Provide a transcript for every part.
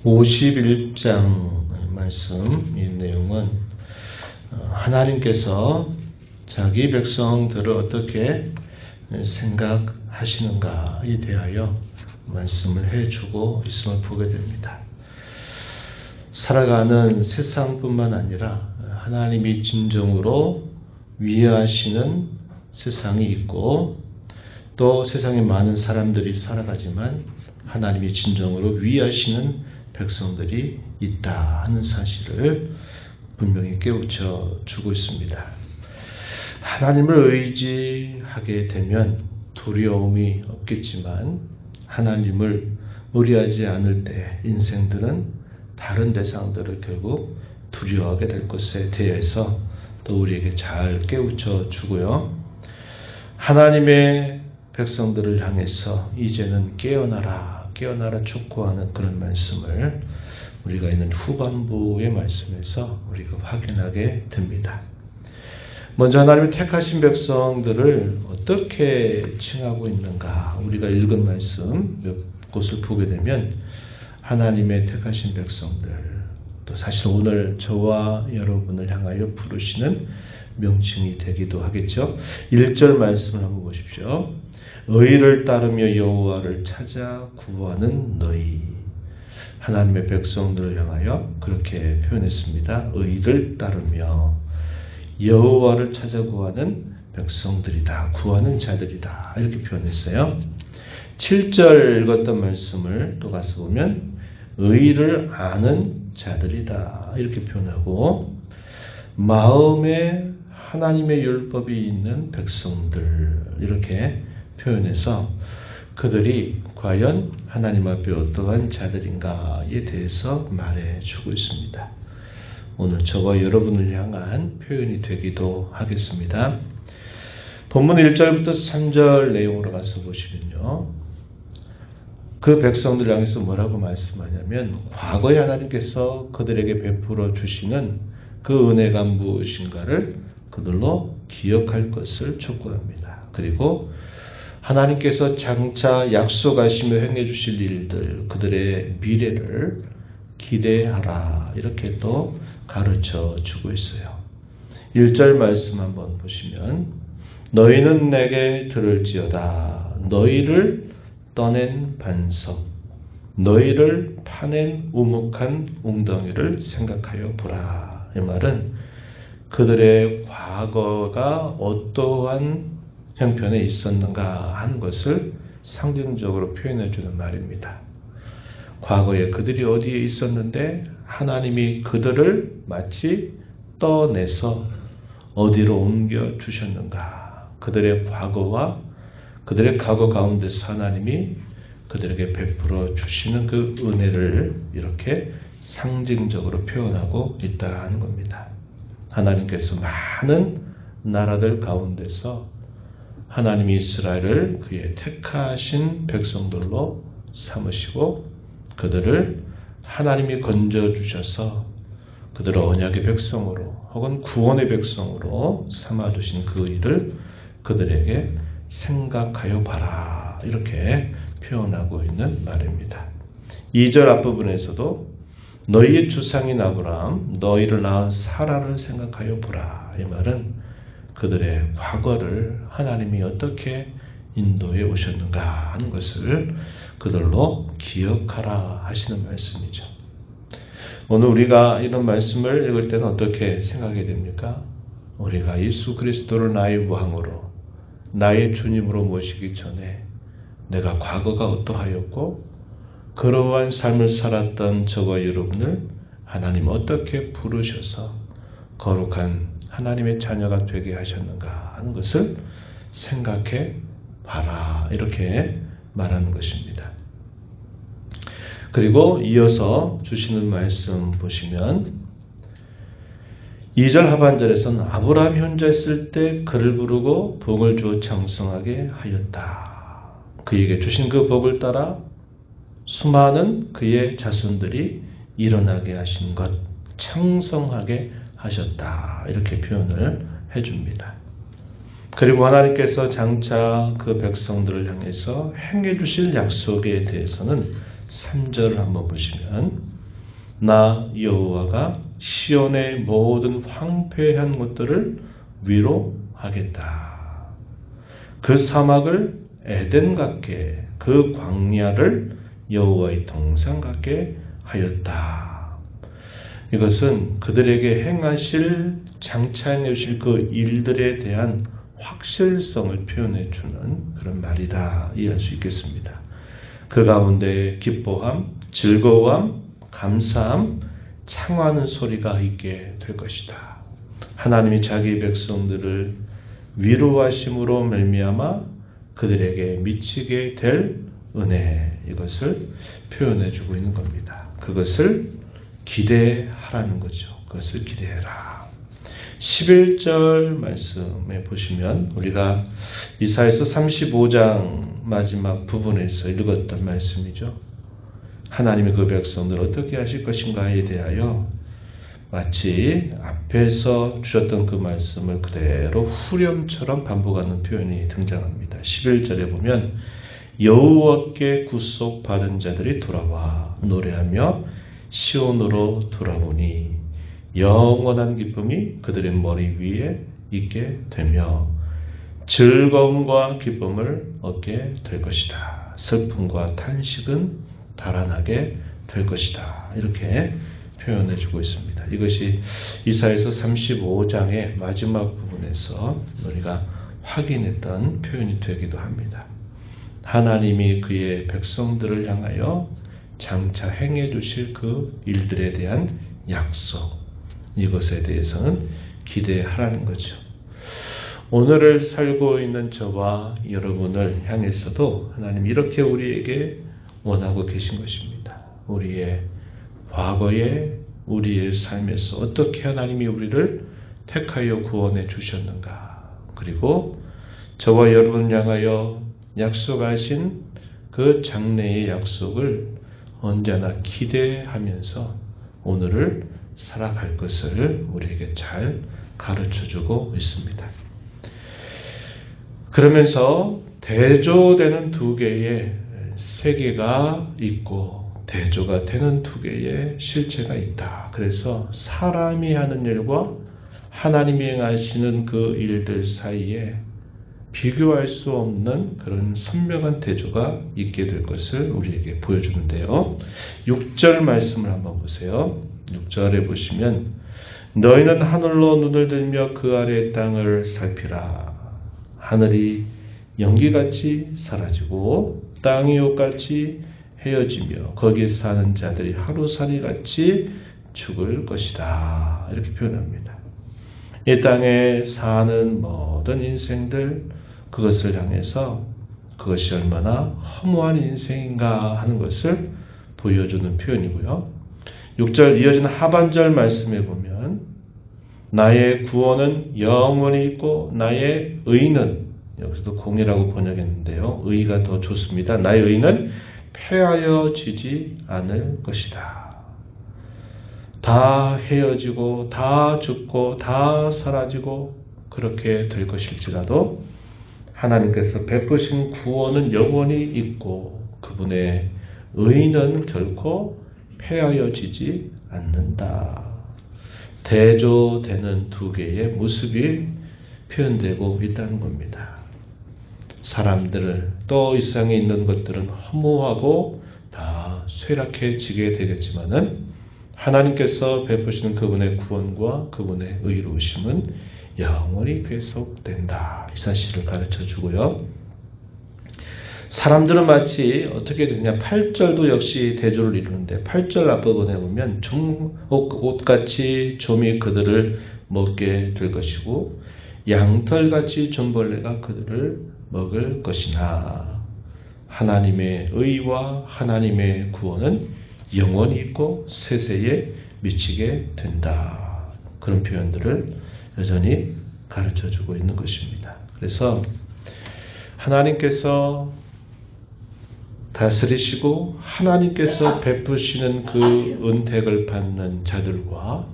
51장 말씀, 이 내용은 하나님께서 자기 백성들을 어떻게 생각하시는가에 대하여 말씀을 해주고 있음을 보게 됩니다. 살아가는 세상뿐만 아니라 하나님이 진정으로 위하시는 세상이 있고, 또 세상에 많은 사람들이 살아가지만 하나님이 진정으로 위하시는 백성들이 있다 하는 사실을 분명히 깨우쳐 주고 있습니다. 하나님을 의지하게 되면 두려움이 없겠지만, 하나님을 의뢰하지 않을 때 인생들은 다른 대상들을 결국 두려워하게 될 것에 대해서 또 우리에게 잘 깨우쳐 주고요. 하나님의 백성들을 향해서 이제는 깨어나라 촉구하는 그런 말씀을 우리가 있는 후반부의 말씀에서 우리가 확인하게 됩니다. 먼저 하나님의 택하신 백성들을 어떻게 칭하고 있는가, 우리가 읽은 말씀 몇 곳을 보게 되면 하나님의 택하신 백성들, 또 사실 오늘 저와 여러분을 향하여 부르시는 명칭이 되기도 하겠죠. 1절 말씀을 한번 보십시오. 의를 따르며 여호와를 찾아 구하는 너희. 하나님의 백성들을 향하여 그렇게 표현했습니다. 의를 따르며 여호와를 찾아 구하는 백성들이다, 구하는 자들이다, 이렇게 표현했어요. 7절 읽었던 말씀을 또 가서 보면 의를 아는 자들이다, 이렇게 표현하고, 마음에 하나님의 율법이 있는 백성들, 이렇게 표현해서 그들이 과연 하나님 앞에 어떠한 자들인가에 대해서 말해주고 있습니다. 오늘 저와 여러분을 향한 표현이 되기도 하겠습니다. 본문 1절부터 3절 내용으로 가서 보시면요, 그 백성들 향해서 뭐라고 말씀하냐면, 과거에 하나님께서 그들에게 베풀어 주시는 그 은혜가 무엇인가를 그들로 기억할 것을 촉구합니다. 그리고 하나님께서 장차 약속하시며 행해 주실 일들, 그들의 미래를 기대하라, 이렇게 또 가르쳐 주고 있어요. 1절 말씀 한번 보시면, 너희는 내게 들을지어다. 너희를 떠낸 반석, 너희를 파낸 우묵한 웅덩이를 생각하여 보라. 이 말은 그들의 과거가 어떠한 형편에 있었는가 하는 것을 상징적으로 표현해 주는 말입니다. 과거에 그들이 어디에 있었는데 하나님이 그들을 마치 떠내서 어디로 옮겨 주셨는가, 그들의 과거와 그들의 과거 가운데서 하나님이 그들에게 베풀어 주시는 그 은혜를 이렇게 상징적으로 표현하고 있다는 겁니다. 하나님께서 많은 나라들 가운데서 하나님이 이스라엘을 그의 택하신 백성들로 삼으시고, 그들을 하나님이 건져주셔서 그들을 언약의 백성으로 혹은 구원의 백성으로 삼아주신 그 일을 그들에게 생각하여 봐라, 이렇게 표현하고 있는 말입니다. 2절 앞부분에서도 너희의 주상인 아브라함, 너희를 낳은 사라를 생각하여 보라. 이 말은 그들의 과거를 하나님이 어떻게 인도해 오셨는가 하는 것을 그들로 기억하라 하시는 말씀이죠. 오늘 우리가 이런 말씀을 읽을 때는 어떻게 생각하게 됩니까? 우리가 예수 그리스도를 나의 왕으로, 나의 주님으로 모시기 전에 내가 과거가 어떠하였고, 그러한 삶을 살았던 저와 여러분을 하나님 어떻게 부르셔서 거룩한 하나님의 자녀가 되게 하셨는가 하는 것을 생각해 봐라, 이렇게 말하는 것입니다. 그리고 이어서 주시는 말씀 보시면 2절 하반절에서는 아브라함이 혼자 있을 때 그를 부르고 복을 주어 장성하게 하였다. 그에게 주신 그 복을 따라 수많은 그의 자손들이 일어나게 하신 것, 창성하게 하셨다, 이렇게 표현을 해줍니다. 그리고 하나님께서 장차 그 백성들을 향해서 행해 주실 약속에 대해서는 3절을 한번 보시면, 나 여호와가 시온의 모든 황폐한 것들을 위로하겠다. 그 사막을 에덴 같게, 그 광야를 여호와의 동산 같게 하였다. 이것은 그들에게 행하실, 장차해 주실 그 일들에 대한 확실성을 표현해 주는 그런 말이다 이해할 수 있겠습니다. 그 가운데 기뻐함, 즐거움, 감사함, 창화하는 소리가 있게 될 것이다. 하나님이 자기 백성들을 위로하심으로 말미암아 그들에게 미치게 될 은혜, 이것을 표현해 주고 있는 겁니다. 그것을 기대하라는 거죠. 그것을 기대해라. 11절 말씀에 보시면 우리가 이사야서 35장 마지막 부분에서 읽었던 말씀이죠. 하나님이 그 백성들을 어떻게 하실 것인가에 대하여 마치 앞에서 주셨던 그 말씀을 그대로 후렴처럼 반복하는 표현이 등장합니다. 11절에 보면 여호와께 구속받은 자들이 돌아와 노래하며 시온으로 돌아오니 영원한 기쁨이 그들의 머리 위에 있게 되며 즐거움과 기쁨을 얻게 될 것이다. 슬픔과 탄식은 달아나게 될 것이다. 이렇게 표현해 주고 있습니다. 이것이 이사야서 35장의 마지막 부분에서 우리가 확인했던 표현이 되기도 합니다. 하나님이 그의 백성들을 향하여 장차 행해 주실 그 일들에 대한 약속, 이것에 대해서는 기대하라는 거죠. 오늘을 살고 있는 저와 여러분을 향해서도 하나님 이렇게 우리에게 원하고 계신 것입니다. 우리의 과거에 우리의 삶에서 어떻게 하나님이 우리를 택하여 구원해 주셨는가, 그리고 저와 여러분을 향하여 약속하신 그 장래의 약속을 언제나 기대하면서 오늘을 살아갈 것을 우리에게 잘 가르쳐주고 있습니다. 그러면서 대조되는 두 개의 세계가 있고 대조가 되는 두 개의 실체가 있다. 그래서 사람이 하는 일과 하나님이 행하시는 그 일들 사이에 비교할 수 없는 그런 선명한 대조가 있게 될 것을 우리에게 보여주는데요. 6절 말씀을 한번 보세요. 6절에 보시면 너희는 하늘로 눈을 들며 그 아래의 땅을 살피라. 하늘이 연기같이 사라지고 땅이 옷같이 헤어지며 거기에 사는 자들이 하루살이같이 죽을 것이다. 이렇게 표현합니다. 이 땅에 사는 모든 인생들, 그것을 향해서 그것이 얼마나 허무한 인생인가 하는 것을 보여주는 표현이고요. 6절 이어지는 하반절 말씀에 보면 나의 구원은 영원히 있고 나의 의는, 여기서도 공이라고 번역했는데요. 의가 더 좋습니다. 나의 의는 패하여지지 않을 것이다. 다 헤어지고 다 죽고 다 사라지고 그렇게 될 것일지라도 하나님께서 베푸신 구원은 영원히 있고 그분의 의는 결코 패하여지지 않는다. 대조되는 두 개의 모습이 표현되고 있다는 겁니다. 사람들 또 이 세상에 있는 것들은 허무하고 다 쇠락해지게 되겠지만은 하나님께서 베푸시는 그분의 구원과 그분의 의로우심은 영원히 계속된다. 이 사실을 가르쳐 주고요. 사람들은 마치 어떻게 되느냐, 8절도 역시 대조를 이루는데 8절 앞부분에 보면 옷같이 좀이 그들을 먹게 될 것이고 양털같이 존벌레가 그들을 먹을 것이나 하나님의 의와 하나님의 구원은 영원히 있고 세세에 미치게 된다. 그런 표현들을 여전히 가르쳐주고 있는 것입니다. 그래서 하나님께서 다스리시고 하나님께서 베푸시는 그 은택을 받는 자들과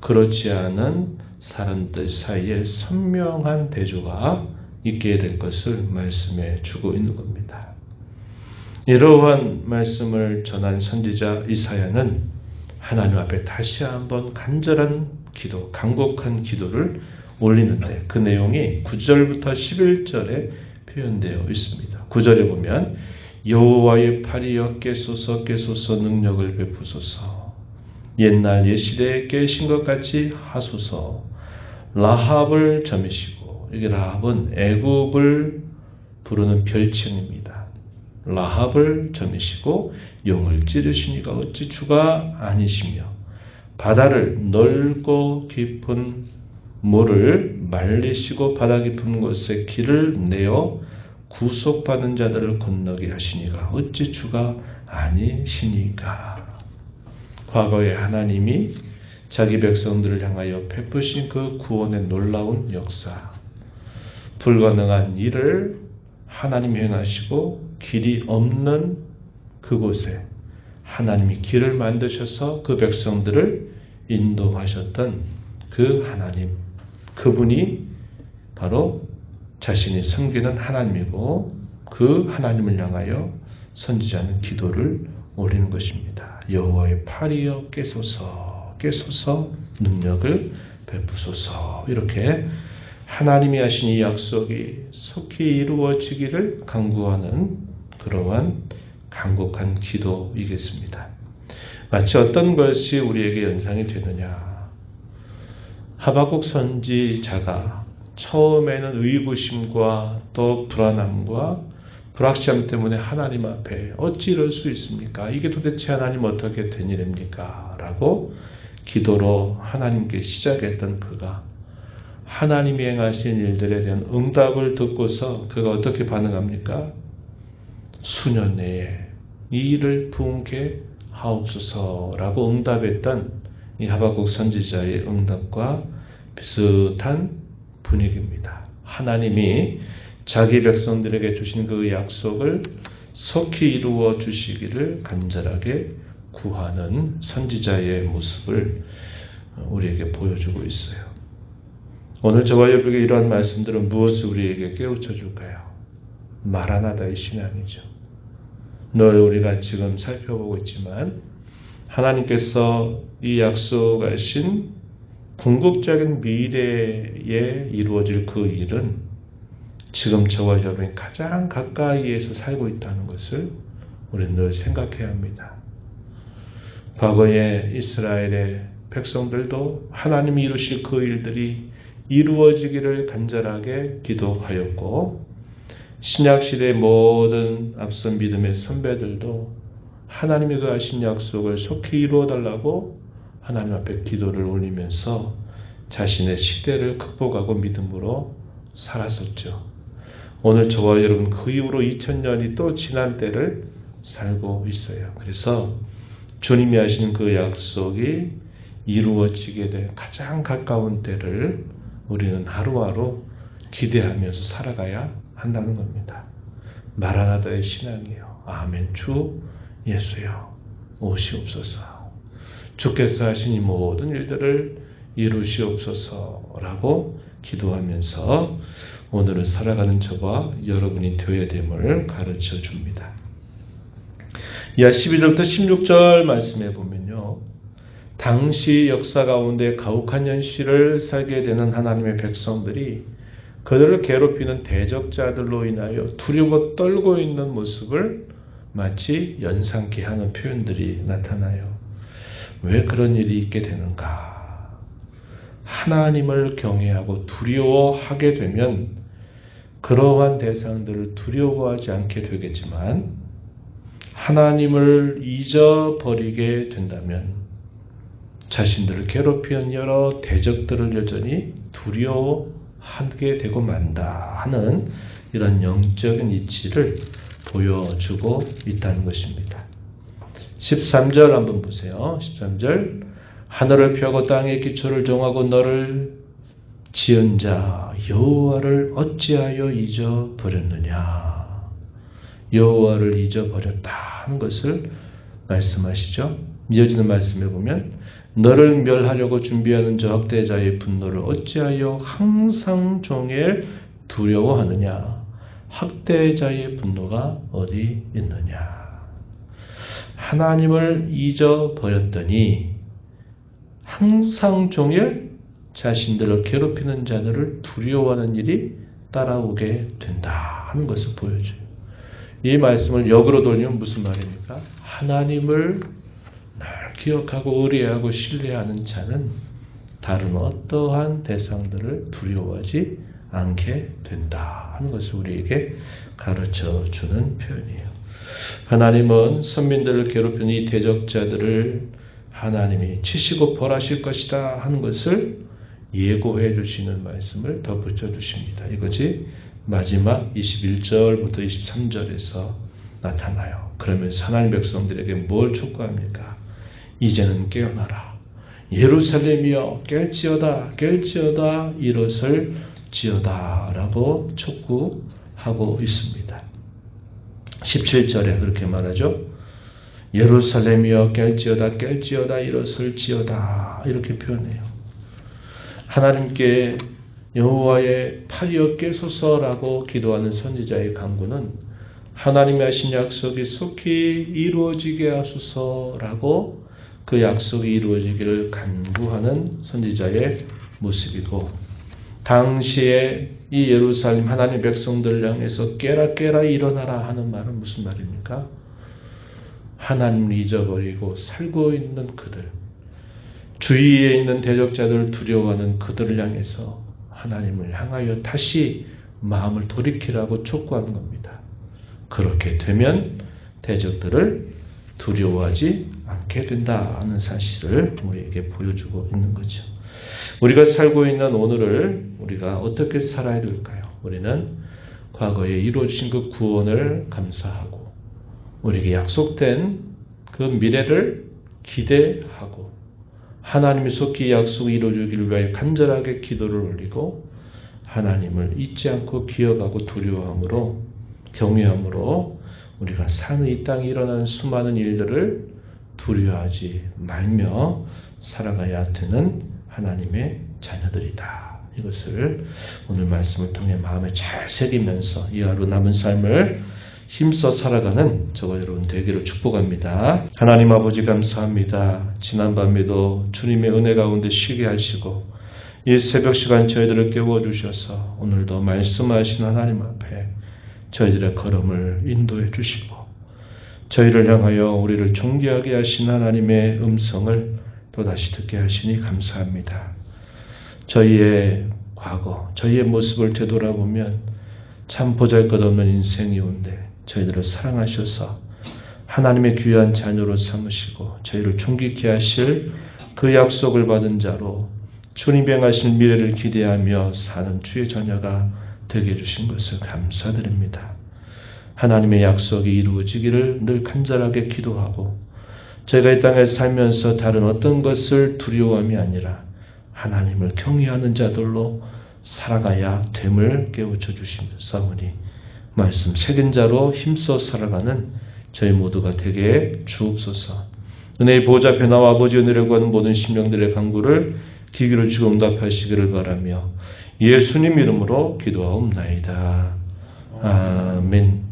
그렇지 않은 사람들 사이에 선명한 대조가 있게 될 것을 말씀해 주고 있는 겁니다. 이러한 말씀을 전한 선지자 이사야는 하나님 앞에 다시 한번 간절한 기도, 간곡한 기도를 올리는데 그 내용이 9절부터 11절에 표현되어 있습니다. 9절에 보면 여호와의 팔이여 깨소서 깨소서 능력을 베푸소서 옛날 옛시대에 깨신 것 같이 하소서 라합을 점이시고 이게 라합은 애굽을 부르는 별칭입니다. 라합을 점이시고 용을 찌르신 이가 어찌 주가 아니시며 바다를 넓고 깊은 물을 말리시고 바다 깊은 곳에 길을 내어 구속받은 자들을 건너게 하시니가 어찌 주가 아니시니까. 과거에 하나님이 자기 백성들을 향하여 베푸신 그 구원의 놀라운 역사, 불가능한 일을 하나님이 행하시고 길이 없는 그곳에 하나님이 길을 만드셔서 그 백성들을 인도하셨던 그 하나님, 그분이 바로 자신이 섬기는 하나님이고 그 하나님을 향하여 선지자는 기도를 올리는 것입니다. 여호와의 팔이여 깨소서 깨소서 능력을 베푸소서. 이렇게 하나님이 하신 이 약속이 속히 이루어지기를 간구하는 그러한 간곡한 기도이겠습니다. 마치 어떤 것이 우리에게 연상이 되느냐. 하박국 선지자가 처음에는 의구심과 또 불안함과 불확실함 때문에 하나님 앞에 어찌 이럴 수 있습니까? 이게 도대체 하나님 어떻게 된 일입니까? 라고 기도로 하나님께 시작했던 그가 하나님이 행하신 일들에 대한 응답을 듣고서 그가 어떻게 반응합니까? 수년 내에 이 일을 부응케 하옵소서라고 응답했던 이 하박국 선지자의 응답과 비슷한 분위기입니다. 하나님이 자기 백성들에게 주신 그 약속을 속히 이루어 주시기를 간절하게 구하는 선지자의 모습을 우리에게 보여주고 있어요. 오늘 저와 여러분에게 이러한 말씀들은 무엇을 우리에게 깨우쳐 줄까요? 마라나다의 신앙이죠. 늘 우리가 지금 살펴보고 있지만 하나님께서 이 약속하신 궁극적인 미래에 이루어질 그 일은 지금 저와 여러분이 가장 가까이에서 살고 있다는 것을 우리는 늘 생각해야 합니다. 과거에 이스라엘의 백성들도 하나님이 이루실 그 일들이 이루어지기를 간절하게 기도하였고 신약시대의 모든 앞선 믿음의 선배들도 하나님이 그 하신 약속을 속히 이루어달라고 하나님 앞에 기도를 올리면서 자신의 시대를 극복하고 믿음으로 살았었죠. 오늘 저와 여러분 그 이후로 2000년이 또 지난 때를 살고 있어요. 그래서 주님이 하신 그 약속이 이루어지게 될 가장 가까운 때를 우리는 하루하루 기대하면서 살아가야 한다는 겁니다. 마라나다의 신앙이에요. 아멘. 주 예수여 오시옵소서. 주께서 하신 이 모든 일들을 이루시옵소서라고 기도하면서 오늘을 살아가는 저와 여러분이 되어야 됨을 가르쳐 줍니다. 이하 12절부터 16절 말씀해 보면요. 당시 역사 가운데 가혹한 현실을 살게 되는 하나님의 백성들이 그들을 괴롭히는 대적자들로 인하여 두려워 떨고 있는 모습을 마치 연상케 하는 표현들이 나타나요. 왜 그런 일이 있게 되는가? 하나님을 경외하고 두려워하게 되면 그러한 대상들을 두려워하지 않게 되겠지만 하나님을 잊어버리게 된다면 자신들을 괴롭히는 여러 대적들을 여전히 두려워하게 되고 만다 하는 이런 영적인 이치를 보여주고 있다는 것입니다. 13절 한번 보세요. 13절 하늘을 펴고 땅의 기초를 정하고 너를 지은 자 여호와를 어찌하여 잊어버렸느냐. 여호와를 잊어버렸다는 것을 말씀하시죠. 이어지는 말씀에 보면 너를 멸하려고 준비하는 저 학대자의 분노를 어찌하여 항상 종일 두려워하느냐. 학대자의 분노가 어디 있느냐. 하나님을 잊어버렸더니 항상 종일 자신들을 괴롭히는 자들을 두려워하는 일이 따라오게 된다 하는 것을 보여줘요. 이 말씀을 역으로 돌리면 무슨 말입니까? 하나님을 늘 기억하고 의뢰하고 신뢰하는 자는 다른 어떠한 대상들을 두려워하지 않게 된다 하는 것을 우리에게 가르쳐 주는 표현이에요. 하나님은 선민들을 괴롭히는 이 대적자들을 하나님이 치시고 벌하실 것이다 하는 것을 예고해 주시는 말씀을 덧붙여 주십니다. 이것이 마지막 21절부터 23절에서 나타나요. 그러면서 하나님 백성들에게 뭘 촉구합니까? 이제는 깨어나라. 예루살렘이여 깰지어다 깰지어다 일어설 지어다 라고 촉구하고 있습니다. 17절에 그렇게 말하죠. 예루살렘이여 깰지어다 깰지어다 일어설 지어다 이렇게 표현해요. 하나님께 여호와의 팔이여 깨소서라고 기도하는 선지자의 간구는 하나님이 하신 약속이 속히 이루어지게 하소서라고 그 약속이 이루어지기를 간구하는 선지자의 모습이고, 당시에 이 예루살렘 하나님의 백성들을 향해서 깨라 깨라 일어나라 하는 말은 무슨 말입니까? 하나님을 잊어버리고 살고 있는 그들, 주위에 있는 대적자들을 두려워하는 그들을 향해서 하나님을 향하여 다시 마음을 돌이키라고 촉구하는 겁니다. 그렇게 되면 대적들을 두려워하지 않게 된다는 사실을 우리에게 보여주고 있는 거죠. 우리가 살고 있는 오늘을 우리가 어떻게 살아야 될까요? 우리는 과거에 이루어진 그 구원을 감사하고 우리에게 약속된 그 미래를 기대하고 하나님이 속히 약속을 이루어주기를 위하여 간절하게 기도를 올리고 하나님을 잊지 않고 기억하고 두려워함으로 경외함으로 우리가 사는 이 땅에 일어나는 수많은 일들을 두려워하지 말며 살아가야 되는 하나님의 자녀들이다. 이것을 오늘 말씀을 통해 마음에 잘 새기면서 이 하루 남은 삶을 힘써 살아가는 저와 여러분 되기를 축복합니다. 하나님 아버지 감사합니다. 지난밤에도 주님의 은혜 가운데 쉬게 하시고 이 새벽 시간 저희들을 깨워주셔서 오늘도 말씀하신 하나님 앞에 저희들의 걸음을 인도해 주시고 저희를 향하여 우리를 존귀하게 하신 하나님의 음성을 또다시 듣게 하시니 감사합니다. 저희의 과거, 저희의 모습을 되돌아보면 참 보잘것없는 인생이온데 저희들을 사랑하셔서 하나님의 귀한 자녀로 삼으시고 저희를 존귀케 하실 그 약속을 받은 자로 주님이 행하실 미래를 기대하며 사는 주의 자녀가 되게 해주신 것을 감사드립니다. 하나님의 약속이 이루어지기를 늘 간절하게 기도하고 저희가 이 땅에 살면서 다른 어떤 것을 두려워함이 아니라 하나님을 경외하는 자들로 살아가야 됨을 깨우쳐 주시면서오니 말씀 새긴 자로 힘써 살아가는 저희 모두가 되게 주옵소서. 은혜의 보좌 앞에 나와 아버지 은혜를 구하는 모든 심령들의 간구를 귀 기울여 주시고 응답하시기를 바라며 예수님 이름으로 기도하옵나이다. 아멘.